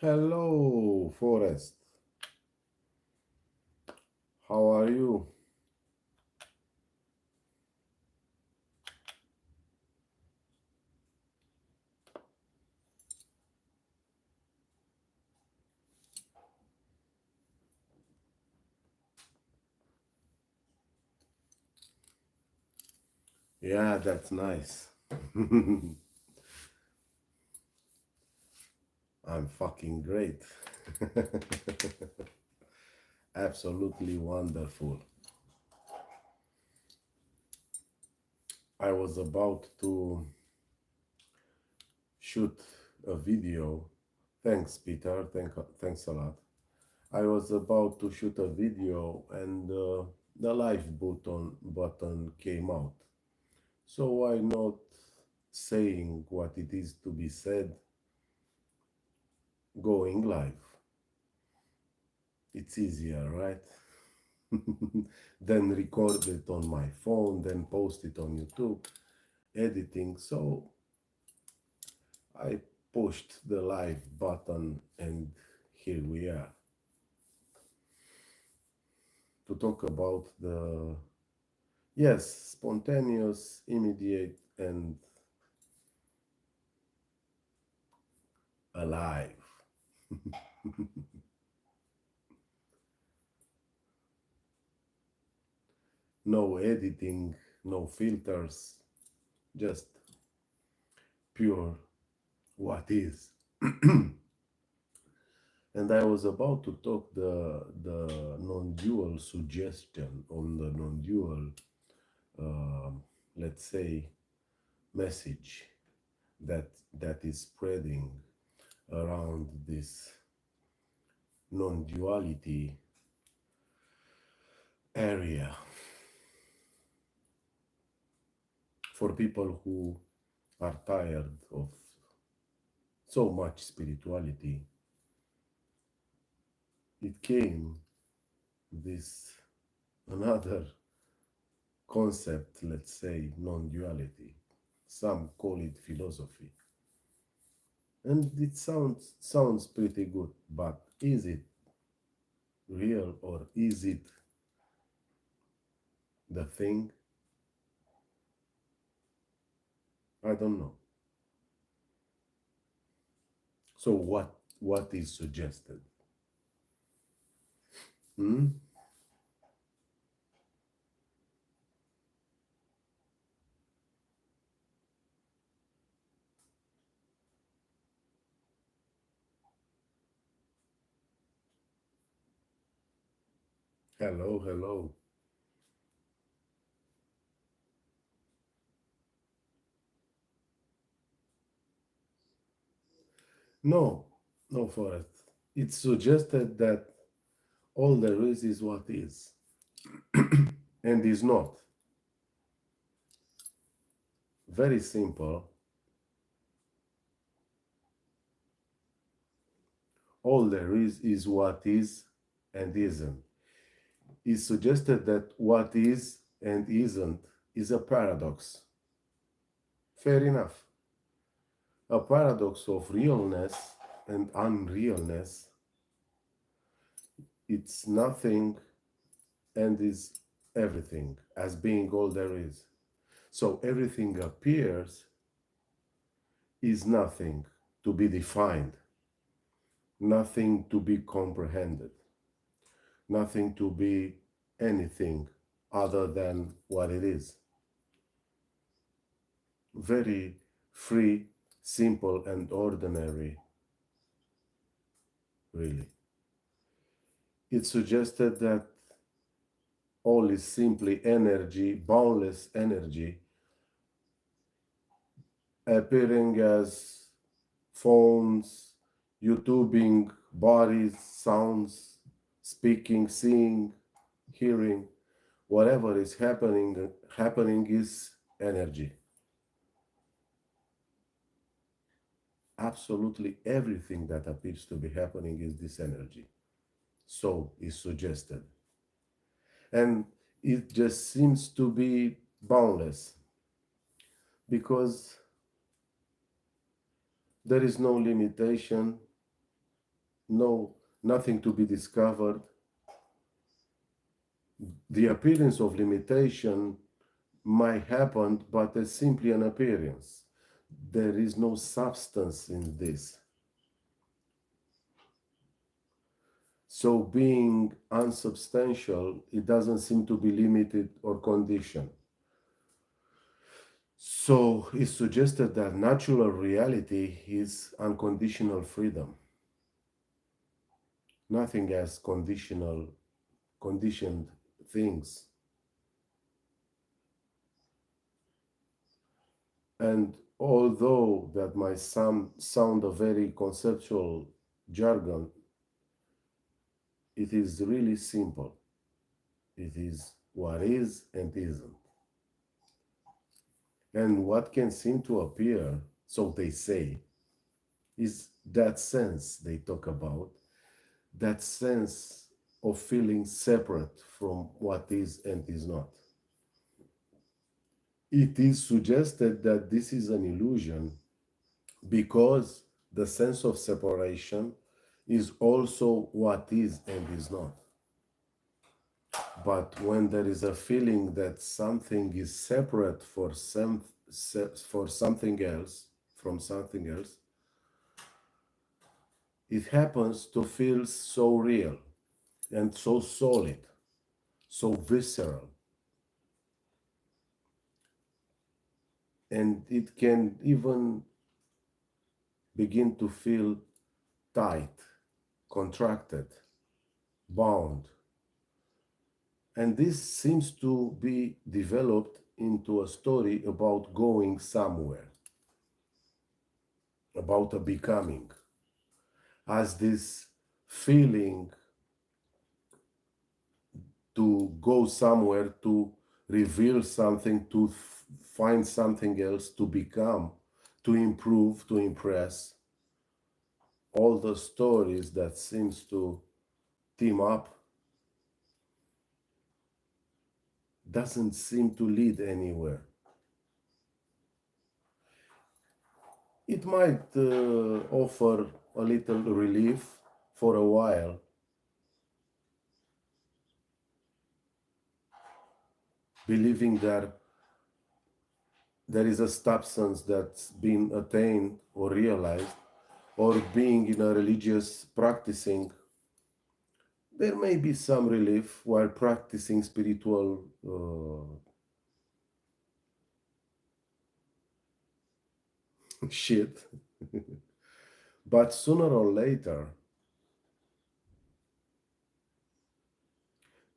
Hello, Forest. How are you? Yeah, that's nice. I'm fucking great. Absolutely wonderful. I was about to shoot a video. Thanks, Peter. Thanks a lot. I was about to shoot a video and the live button came out. So why not saying what it is to be said going live? It's easier, right? Then record it on my phone, then post it on YouTube, editing. So I pushed the live button and here we are to talk about the, yes, spontaneous, immediate, and alive. No editing, no filters, just pure what is. And I was about to talk the non-dual suggestion on the non-dual, let's say, message that is spreading around this non-duality area for people who are tired of so much spirituality. It came this another concept, let's say, non-duality. Some call it philosophy. And it sounds pretty good, but is it real or is it the thing? I don't know. So what is suggested? Hmm? Hello, hello. No, no, Forrest. It's suggested that all there is what is, and is not. Very simple. All there is what is and isn't. It's suggested that what is and isn't is a paradox. Fair enough. A paradox of realness and unrealness. It's nothing and is everything, as being all there is. So everything appears is nothing to be defined, nothing to be comprehended, nothing to be anything other than what it is. Very free, simple, and ordinary, really. It suggested that all is simply energy, boundless energy, appearing as phones, YouTubing, bodies, sounds, speaking, seeing, hearing, whatever is happening is energy. Absolutely everything that appears to be happening is this energy. So is suggested. And it just seems to be boundless because there is no limitation no nothing to be discovered. The appearance of limitation might happen, but it's simply an appearance. There is no substance in this. So being unsubstantial, it doesn't seem to be limited or conditioned. So it's suggested that natural reality is unconditional freedom. Nothing has conditioned things. And although that might sound a very conceptual jargon, it is really simple. It is what is and isn't. And what can seem to appear, so they say, is that sense they talk about, that sense of feeling separate from what is and is not. It is suggested that this is an illusion because the sense of separation is also what is and is not. But when there is a feeling that something is separate for something else, from something else, it happens to feel so real and so solid, so visceral. And it can even begin to feel tight, contracted, bound. And this seems to be developed into a story about going somewhere, about a becoming, as this feeling to go somewhere, to reveal something, to find something else, to become, to improve, to impress. All the stories that seems to team up doesn't seem to lead anywhere. It might offer a little relief for a while, believing that there is a substance that's been attained or realized, or being in a religious practicing, there may be some relief while practicing spiritual shit. But sooner or later,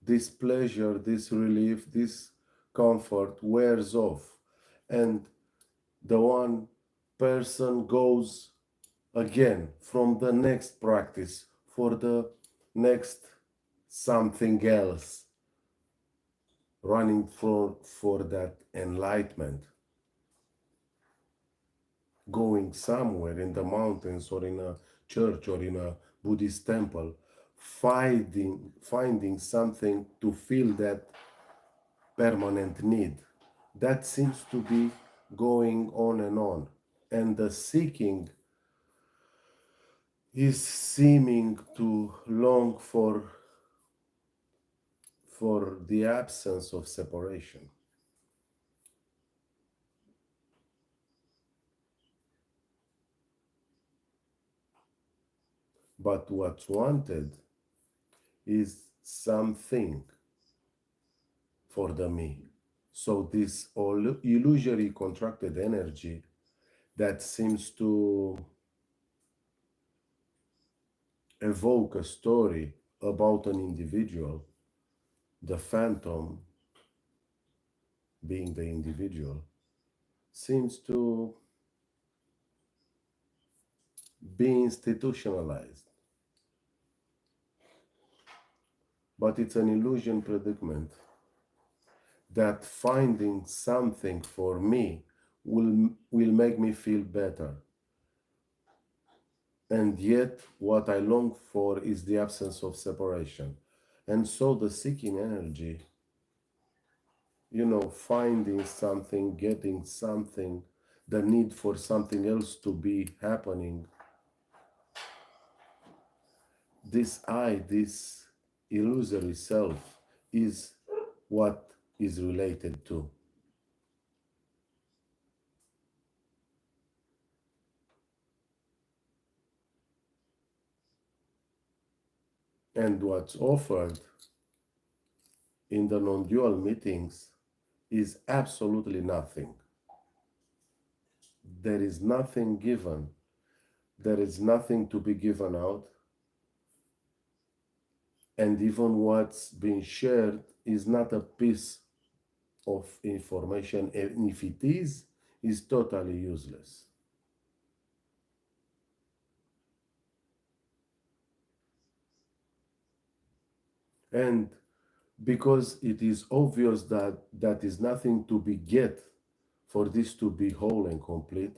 this pleasure, this relief, this comfort wears off, and the one person goes again from the next practice for the next something else, running for that enlightenment, going somewhere in the mountains or in a church or in a Buddhist temple, finding something to fill that permanent need. That seems to be going on and on. And the seeking is seeming to long for the absence of separation. But what's wanted is something for the me. So this all illusory contracted energy that seems to evoke a story about an individual, the phantom being the individual, seems to be institutionalized. But it's an illusion predicament that finding something for me will make me feel better. And yet, what I long for is the absence of separation. And so the seeking energy, finding something, getting something, the need for something else to be happening, this I, this illusory self, is what is related to. And what's offered in the non dual meetings is absolutely nothing. There is nothing given, there is nothing to be given out, and even what's being shared is not a piece of information, and if it is totally useless. And because it is obvious that that is nothing to be get for this to be whole and complete,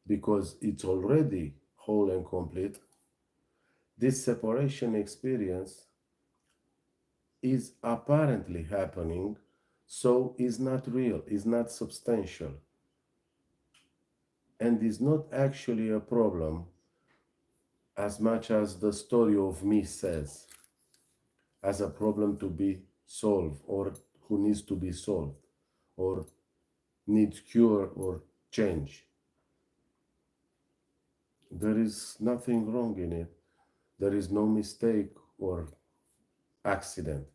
because it's already whole and complete, this separation experience is apparently happening, so is not real, is not substantial, and is not actually a problem as much as the story of me says, as a problem to be solved, or who needs to be solved, or needs cure or change. There is nothing wrong in it. There is no mistake or accident.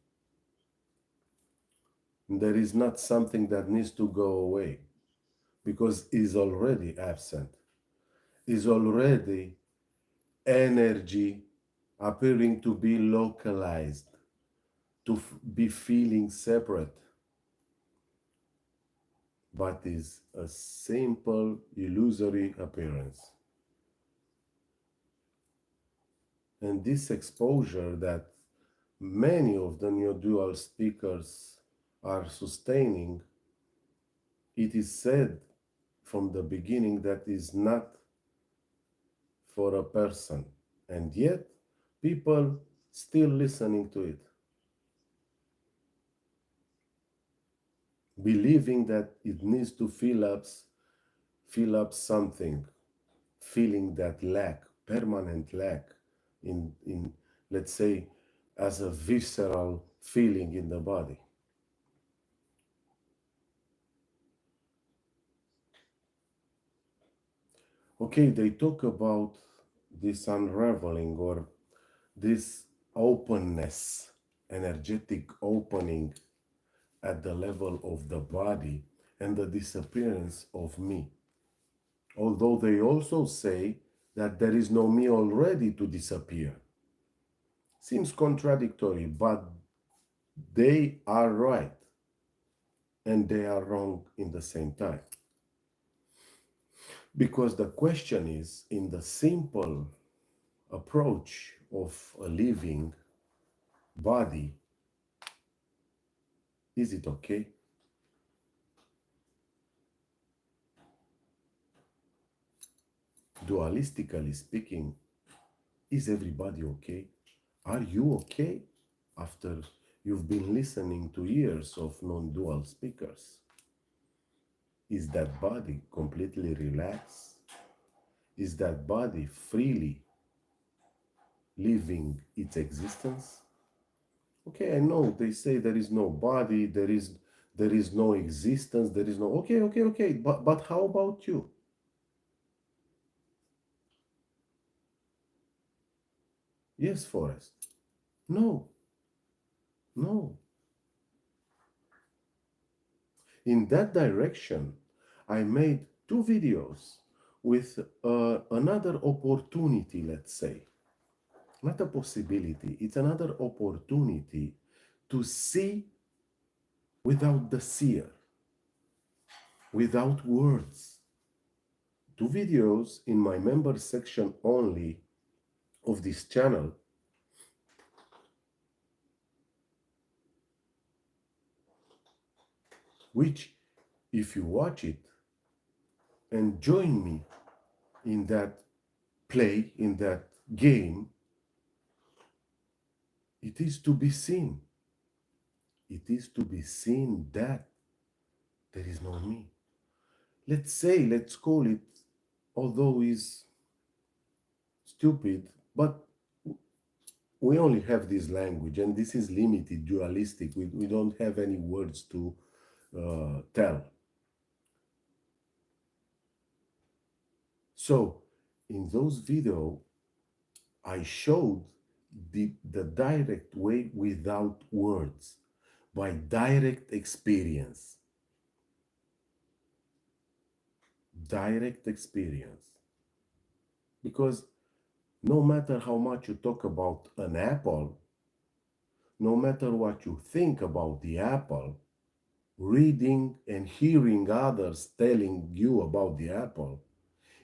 There is not something that needs to go away because is already absent, is already energy appearing to be localized, to be feeling separate, but is a simple illusory appearance. And this exposure that many of the neo-dual speakers are sustaining, it is said from the beginning that is not for a person, and yet people still listening to it, believing that it needs to fill up something, feeling that lack, permanent lack in let's say as a visceral feeling in the body. Okay, they talk about this unraveling or this openness, energetic opening at the level of the body and the disappearance of me. Although they also say that there is no me already to disappear. Seems contradictory, but they are right and they are wrong in the same time. Because the question is, in the simple approach of a living body, is it okay? Dualistically speaking, is everybody okay? Are you okay after you've been listening to years of non dual speakers? Is that body completely relaxed? Is that body freely living its existence? Okay, I know they say there is no body, there is no existence, there is no okay, but how about you? Yes, Forrest. No, no. In that direction, I made two videos with another opportunity, let's say. Not a possibility, it's another opportunity to see without the seer, without words. Two videos in my members section only of this channel, which, if you watch it and join me in that play, in that game, it is to be seen. It is to be seen that there is no me. Let's say, let's call it, although is stupid, But we only have this language, and this is limited, dualistic. We don't have any words to tell. So in those videos, I showed the direct way without words, by direct experience. Direct experience. Because no matter how much you talk about an apple, no matter what you think about the apple, reading and hearing others telling you about the apple,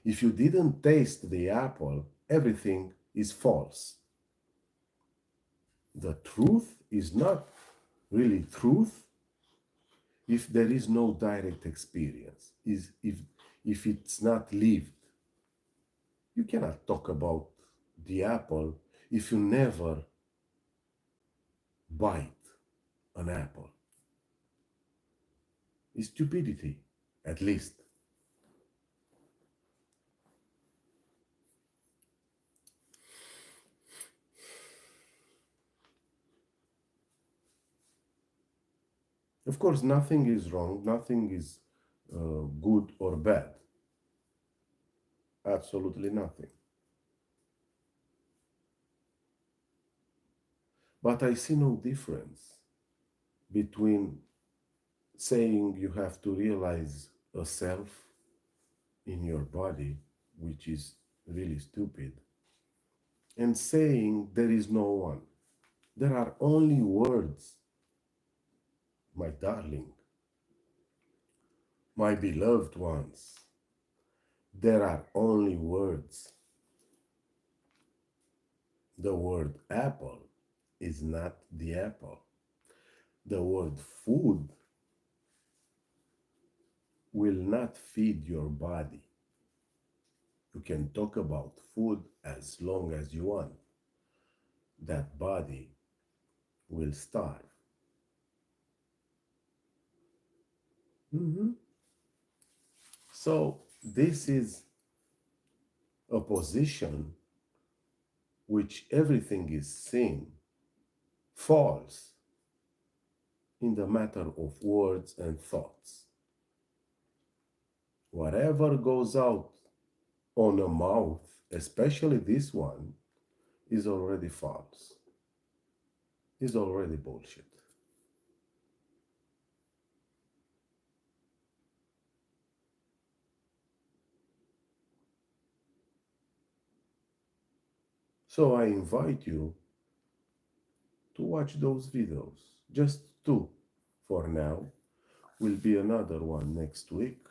if you didn't taste the apple, everything is false. The truth is not really truth if there is no direct experience, is if it's not lived. You cannot talk about the apple if you never bite an apple. It's stupidity, at least. Of course, nothing is wrong, nothing is good or bad. Absolutely nothing. But I see no difference between saying you have to realize a self in your body, which is really stupid, and saying there is no one. There are only words, my darling, my beloved ones. There are only words. The word apple is not the apple. The word food will not feed your body. You can talk about food as long as you want. That body will starve. Mhm. So, this is a position which everything is seen falls in the matter of words and thoughts. Whatever goes out on a mouth, especially this one, is already false, is already bullshit. So I invite you to watch those videos. Just two for now. Will be another one next week.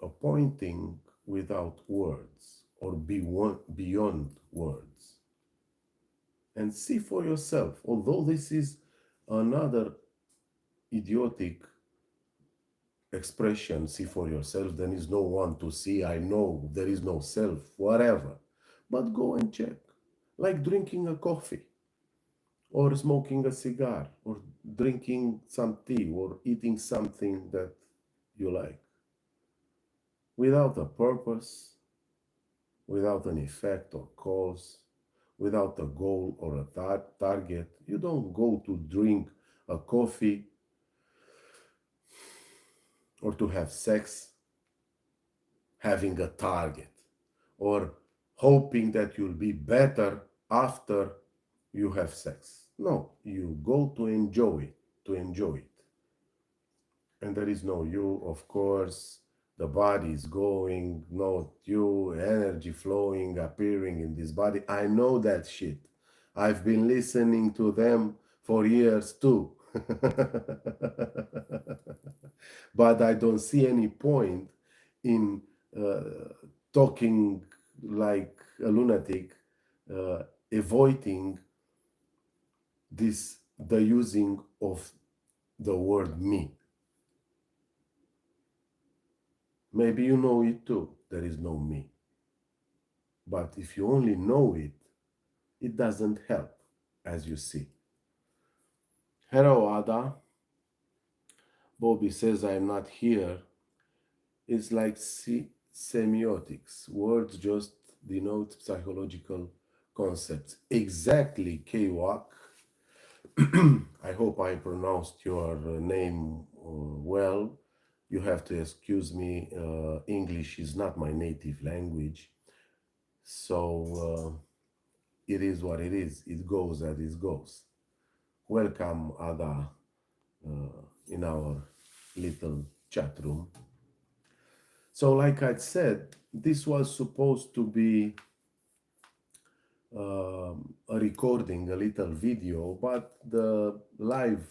A pointing without words or beyond words. And see for yourself, although this is another idiotic expression, see for yourself, there is no one to see, I know there is no self, whatever. But go and check. Like drinking a coffee, or smoking a cigar, or drinking some tea, or eating something that you like. Without a purpose, without an effect or cause, without a goal or a target. You don't go to drink a coffee or to have sex having a target or hoping that you'll be better after you have sex. No, you go to enjoy it. And there is no you, of course. The body is going, not you, energy flowing, appearing in this body. I know that shit. I've been listening to them for years too. But I don't see any point in talking like a lunatic, avoiding the using of the word me. Maybe you know it too. There is no me. But if you only know it, it doesn't help, as you see. Hello, Ada. Bobby says I'm not here. It's like semiotics. Words just denotes psychological concepts. Exactly, Kwak. I hope I pronounced your name well. You have to excuse me. English is not my native language, so it is what it is. It goes as it goes. Welcome, Ada, in our little chat room. So, like I said, this was supposed to be a recording, a little video, but the live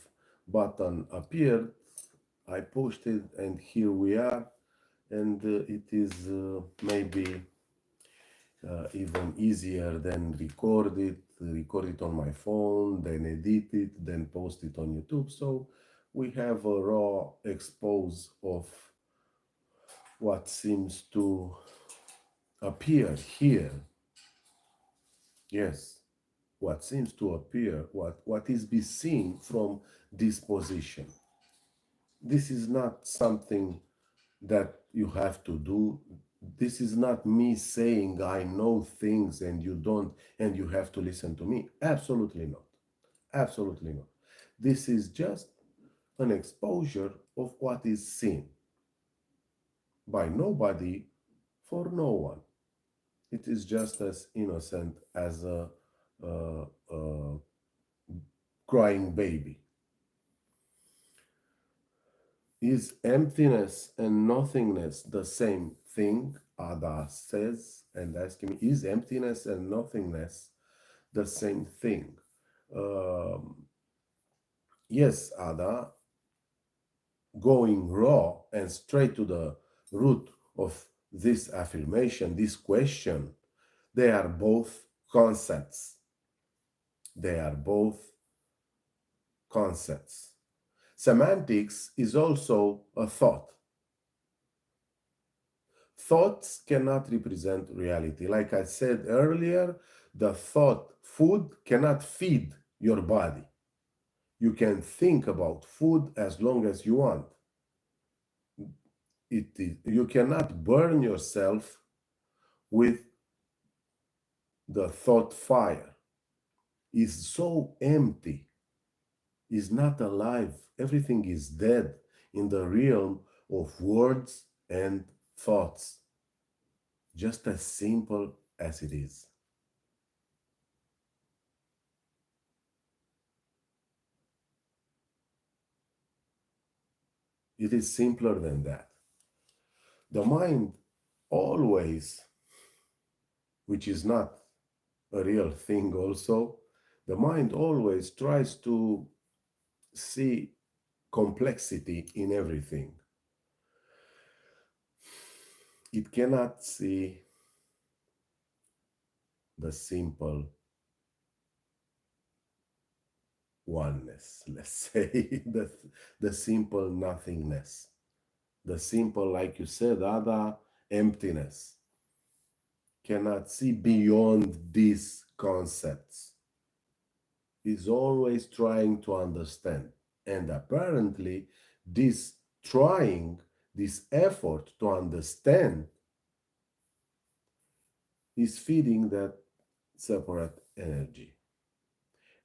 button appeared. I pushed it, and here we are. And it is maybe even easier than record it on my phone, then edit it, then post it on YouTube. So we have a raw expose of what seems to appear here. Yes, what seems to appear, what is be seen from this position. This is not something that you have to do. This is not me saying I know things and you don't, and you have to listen to me. Absolutely not. Absolutely not. This is just an exposure of what is seen by nobody for no one. It is just as innocent as a crying baby. Is emptiness and nothingness the same thing? Ada says and asking me, is emptiness and nothingness the same thing? Um, yes, Ada, going raw and straight to the root of this affirmation, this question, they are both concepts. They are both concepts. Semantics is also a thought. Thoughts cannot represent reality. Like I said earlier, the thought food cannot feed your body. You can think about food as long as you want. You cannot burn yourself with the thought fire. It's so empty, it's not alive. Everything is dead in the realm of words and thoughts, just as simple as it is. It is simpler than that. The mind always, which is not a real thing also, the mind always tries to see complexity in everything. It cannot see the simple oneness, let's say, the simple nothingness, the simple, like you said, Ada, emptiness. Cannot see beyond these concepts. Is always trying to understand. And apparently, this trying, this effort to understand is feeding that separate energy.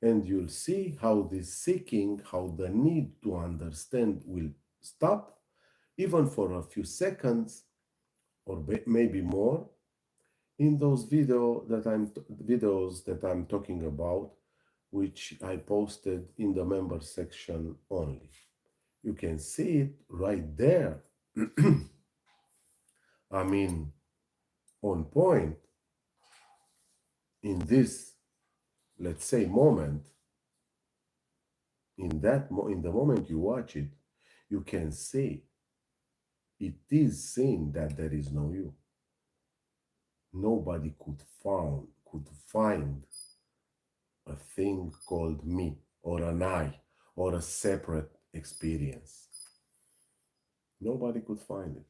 And you'll see how this seeking, how the need to understand will stop, even for a few seconds or maybe more, in those videos that I'm talking about, which I posted in the member section only. You can see it right there. I mean, on point in this, let's say, moment, in the moment you watch it, you can see it is seen that there is no you. Nobody could find a thing called me or an I or a separate experience. Nobody could find it.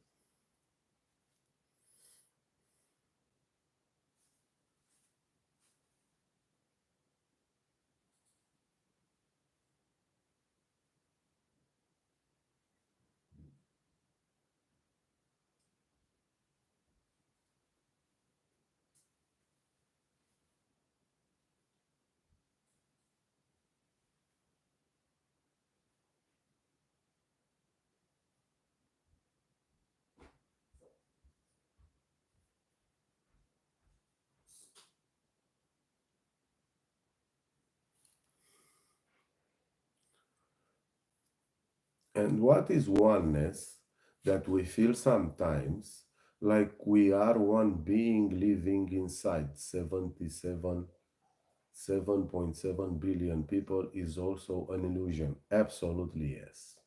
And what is oneness? That we feel sometimes like we are one being living inside 7.7 billion people is also an illusion. Absolutely, yes.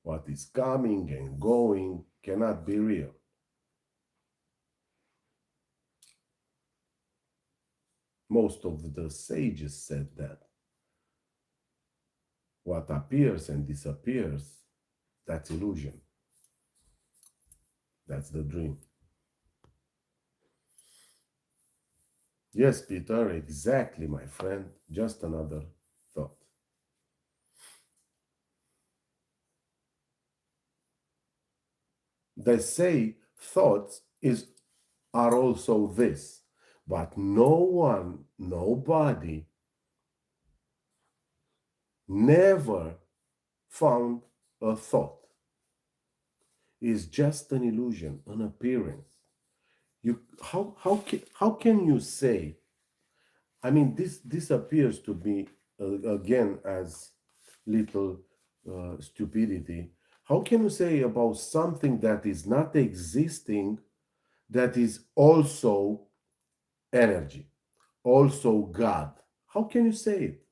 What is coming and going cannot be real. Most of the sages said that. What appears and disappears, that's illusion. That's the dream. Yes, Peter, exactly, my friend. Just another thought. They say thoughts are also this, but no one, nobody, never found a thought. It's just an illusion, an appearance. How can you say? I mean, this appears to be again as little stupidity. How can you say about something that is not existing that is also energy, also God? How can you say it?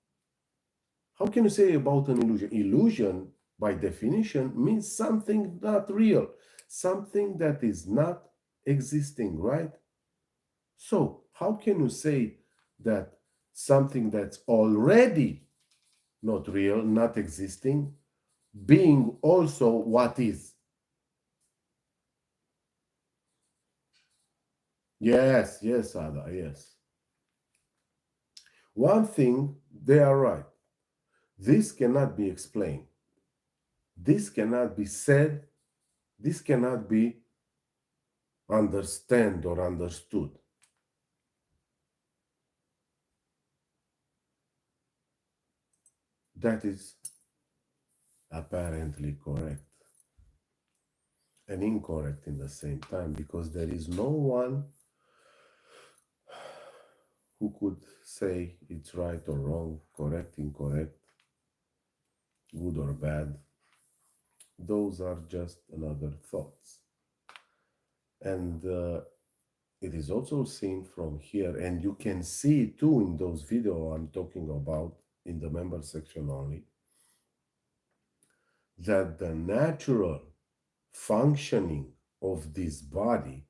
How can you say about an illusion? Illusion, by definition, means something not real, something that is not existing, right? So, how can you say that something that's already not real, not existing, being also what is? Yes, yes, Ada, yes. One thing, they are right. This cannot be explained. This cannot be said. This cannot be understand or understood. That is apparently correct and incorrect in the same time because there is no one who could say it's right or wrong, correct, incorrect, good or bad. Those are just another thoughts. And it is also seen from here, and you can see too in those videos I'm talking about in the member section only, that the natural functioning of this body,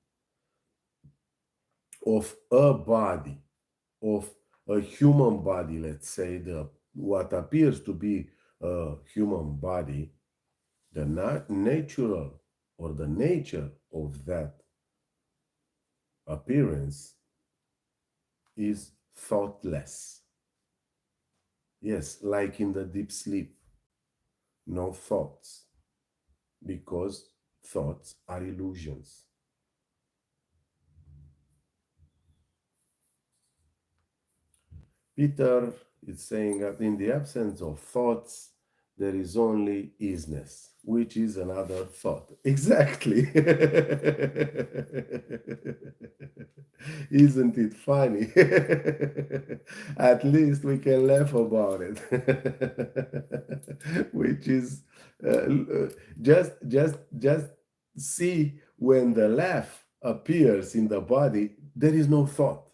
of a body, of a human body, let's say, what appears to be a human body, the natural or the nature of that appearance is thoughtless. Yes, like in the deep sleep, no thoughts, because thoughts are illusions. Peter is saying that in the absence of thoughts, there is only isness, which is another thought. Exactly. Isn't it funny? At least we can laugh about it. Which is just see when the laugh appears in the body, there is no thought.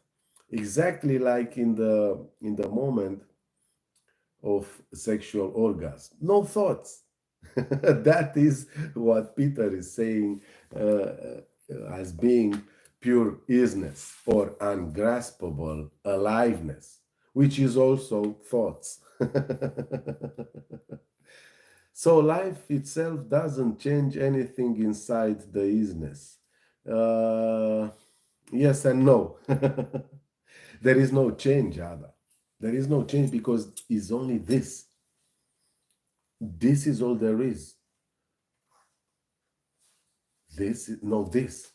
Exactly like in the moment of sexual orgasm, no thoughts. That is what Peter is saying as being pure isness or ungraspable aliveness, which is also thoughts. So life itself doesn't change anything inside the isness. Yes and no. There is no change, Ada. There is no change because it's only this. This is all there is. This, no this,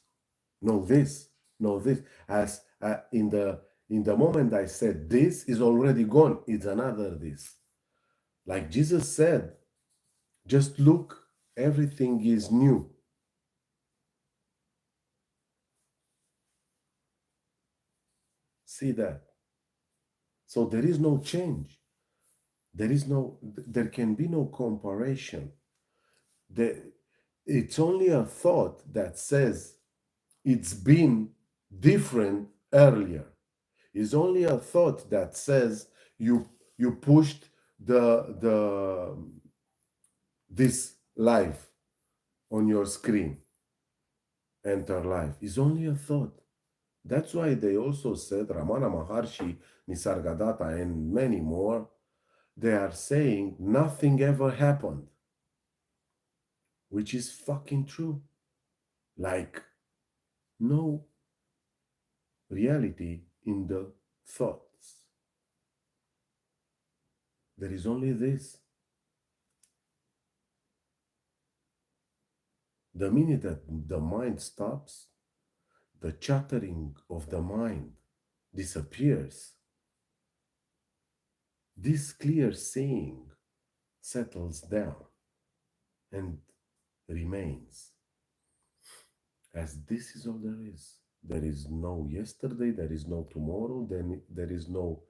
no this, no this. As in the moment I said this is already gone, it's another this. Like Jesus said, just look, everything is new. See that? So there is no change. There can be no comparison. The, it's only a thought that says it's been different earlier. It's only a thought that says you pushed the this life on your screen, enter life. It's only a thought. That's why they also said, Ramana Maharshi, Nisargadatta, and many more, they are saying nothing ever happened, which is fucking true. Like, no reality in the thoughts. There is only this. The minute that the mind stops, the chattering of the mind disappears. This clear seeing settles down and remains. As this is all there is. There is no yesterday, there is no tomorrow, then there is no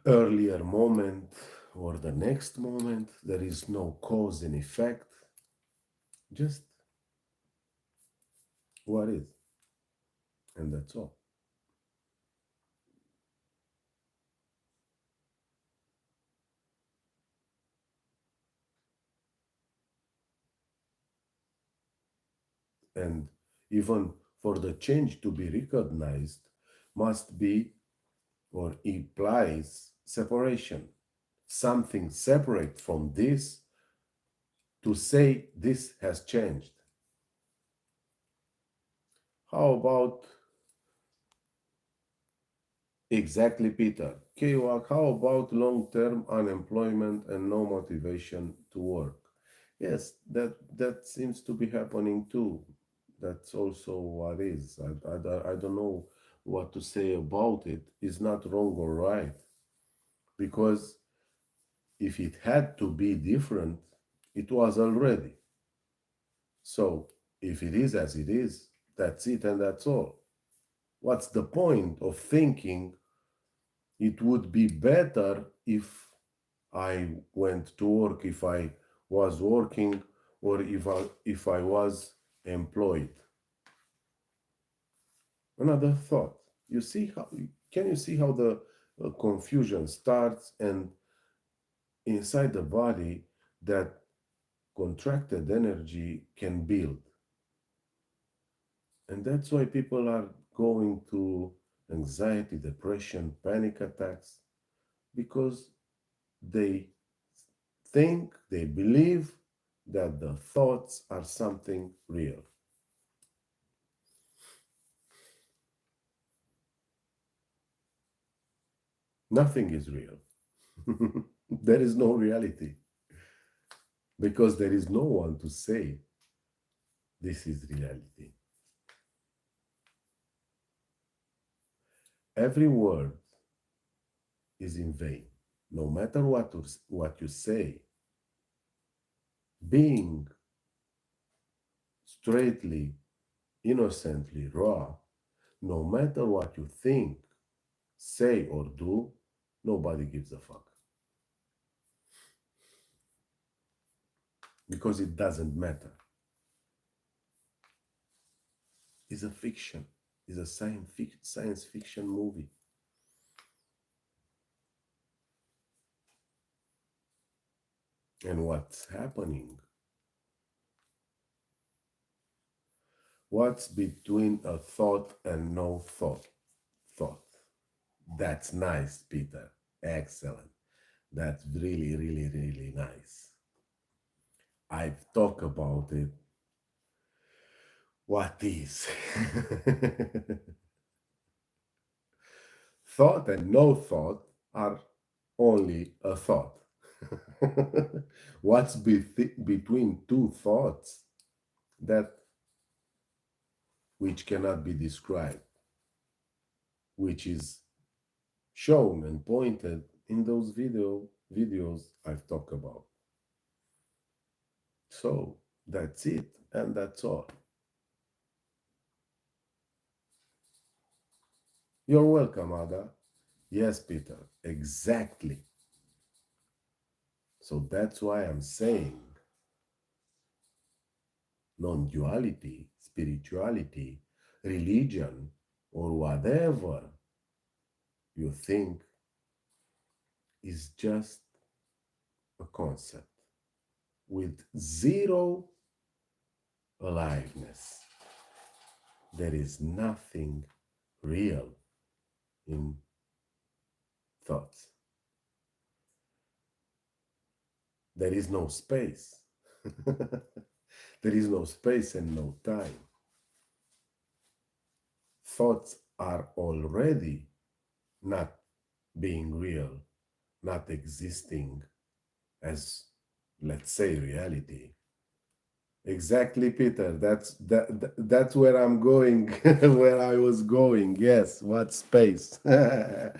earlier moment or the next moment, there is no cause and effect, just what is, and that's all. And even for the change to be recognized, must be or implies separation. Something separate from this to say this has changed. How about exactly, Peter? Kiwak, how about long-term unemployment and no motivation to work? Yes, that seems to be happening too. That's also what is. I don't know what to say about it. It's not wrong or right. Because if it had to be different, it was already. So if it is as it is, that's it and that's all. What's the point of thinking it would be better if I went to work, if I was working, or if I was employed? Another thought. You see how can you see how the confusion starts, and inside the body that contracted energy can build. And that's why people are going to anxiety, depression, panic attacks, because they think, they believe that the thoughts are something real. Nothing is real. There is no reality because there is no one to say this is reality. Every word is in vain. No matter what you say, being straightly, innocently raw, no matter what you think, say, or do, nobody gives a fuck. Because it doesn't matter. It's a fiction, it's a science fiction movie. And what's happening? What's between a thought and no thought? Thought. That's nice, Peter. Excellent. That's really, really, really nice. I've talked about it. What is? Thought and no thought are only a thought. What's between two thoughts? That which cannot be described, which is shown and pointed in those videos I've talked about. So that's it, and that's all. You're welcome, Ada. Yes, Peter, exactly. So that's why I'm saying non-duality, spirituality, religion, or whatever you think is just a concept with zero aliveness. There is nothing real in thoughts. There is no space. There is no space and no time. Thoughts are already not being real, not existing as, let's say, reality. Exactly, Peter. That's where I'm going, where I was going. Yes, what space? Yeah,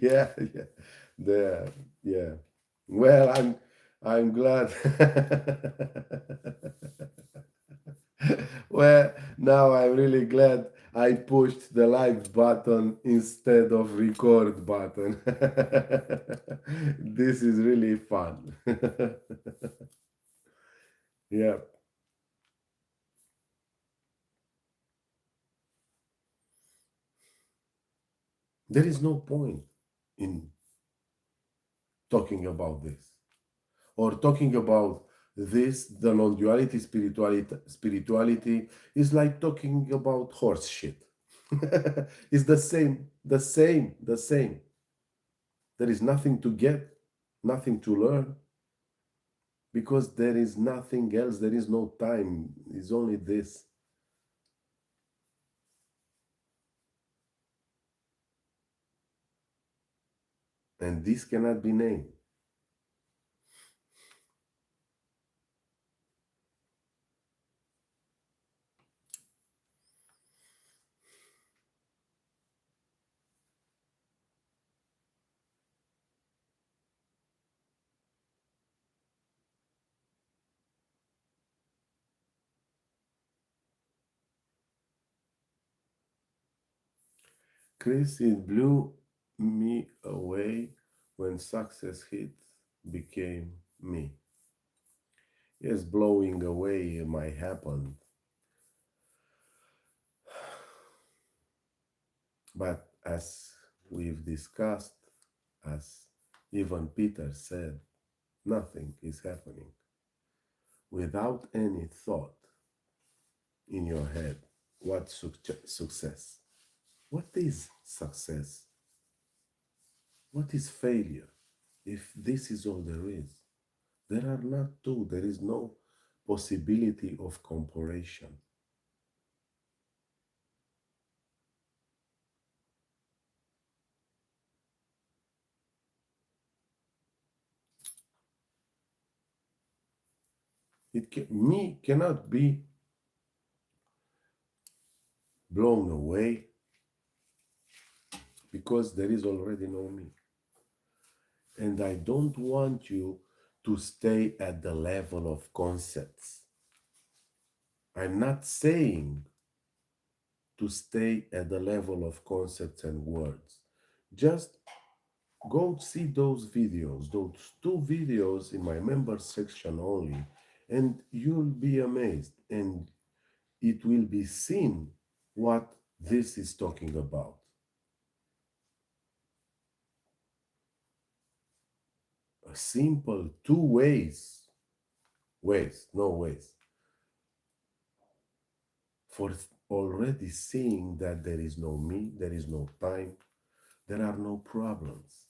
yeah, there, yeah. Well, I'm glad. Well, now I'm really glad I pushed the live button instead of record button. This is really fun. Yeah, there is no point in talking about this or talking about this. The non-duality spirituality is like talking about horse shit. It's the same, the same, the same. There is nothing to get, nothing to learn, because there is nothing else. There is no time. It's only this. And this cannot be named. Chris, it blew me away when success hit became me. Yes, blowing away might happen, but as we've discussed, as even Peter said, nothing is happening without any thought in your head. What success? What is success? What is failure? If this is all there is, there are not two, there is no possibility of comparison. Me cannot be blown away because there is already no me. And I don't want you to stay at the level of concepts. I'm not saying to stay at the level of concepts and words. Just go see those videos, those two videos in my members section only, and you'll be amazed. And it will be seen what this is talking about. A simple two ways for already seeing that there is no me, there is no time, there are no problems.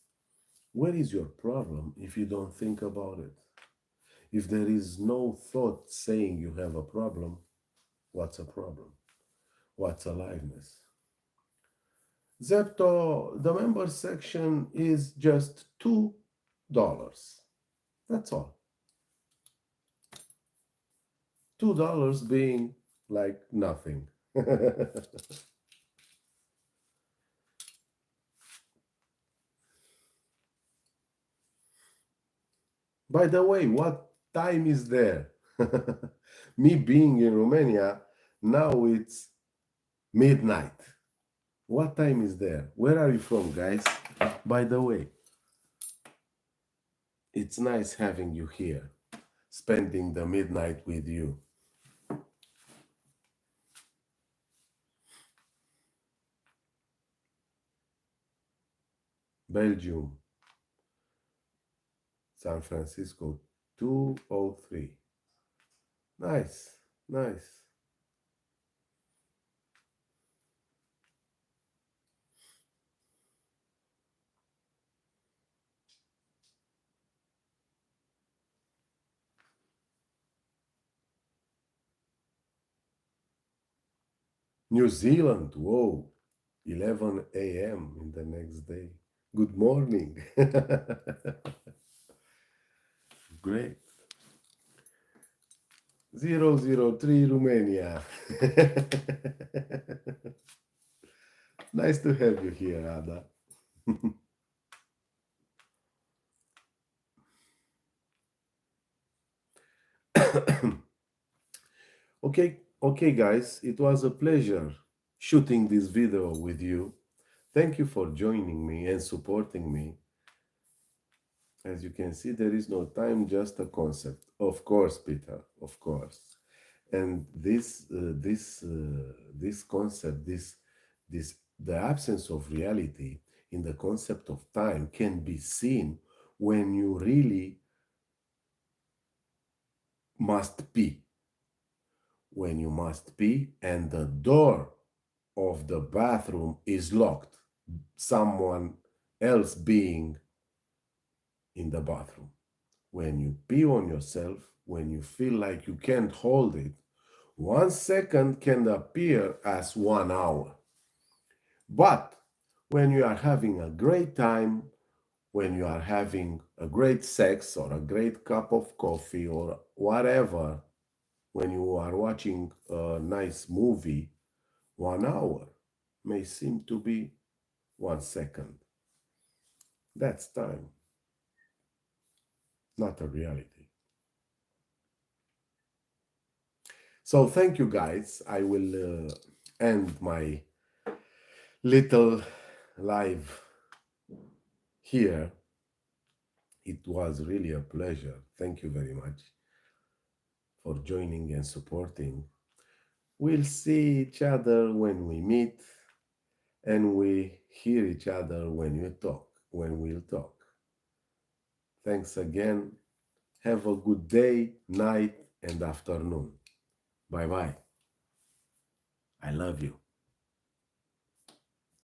Where is your problem if you don't think about it? If there is no thought saying you have a problem, what's a problem? What's aliveness? Zepto, the member section is just $2. That's all. $2 being like nothing. By the way, what time is there? Me being in Romania, now it's midnight. What time is there? Where are you from, guys? By the way, it's nice having you here. spending the midnight with you. Belgium, San Francisco, 203. Nice, nice. New Zealand, whoa, 11 a.m. in the next day. Good morning. Great. 003 Romania. Nice to have you here, Ada. Okay, okay, guys, it was a pleasure shooting this video with you. Thank you for joining me and supporting me. As you can see, there is no time, just a concept. Of course, Peter, of course. And this concept, this the absence of reality in the concept of time can be seen when you really must be. When you must be, and the door of the bathroom is locked, someone else being in the bathroom. When you pee on yourself, when you feel like you can't hold it, 1 second can appear as 1 hour. But when you are having a great time, when you are having a great sex or a great cup of coffee or whatever, when you are watching a nice movie, 1 hour may seem to be 1 second. That's time, not a reality. So thank you guys. I will end my little live here. It was really a pleasure. Thank you very much for joining and supporting. We'll see each other when we meet, and we hear each other when we'll talk. Thanks again. Have a good day, night, and afternoon. Bye bye. I love you.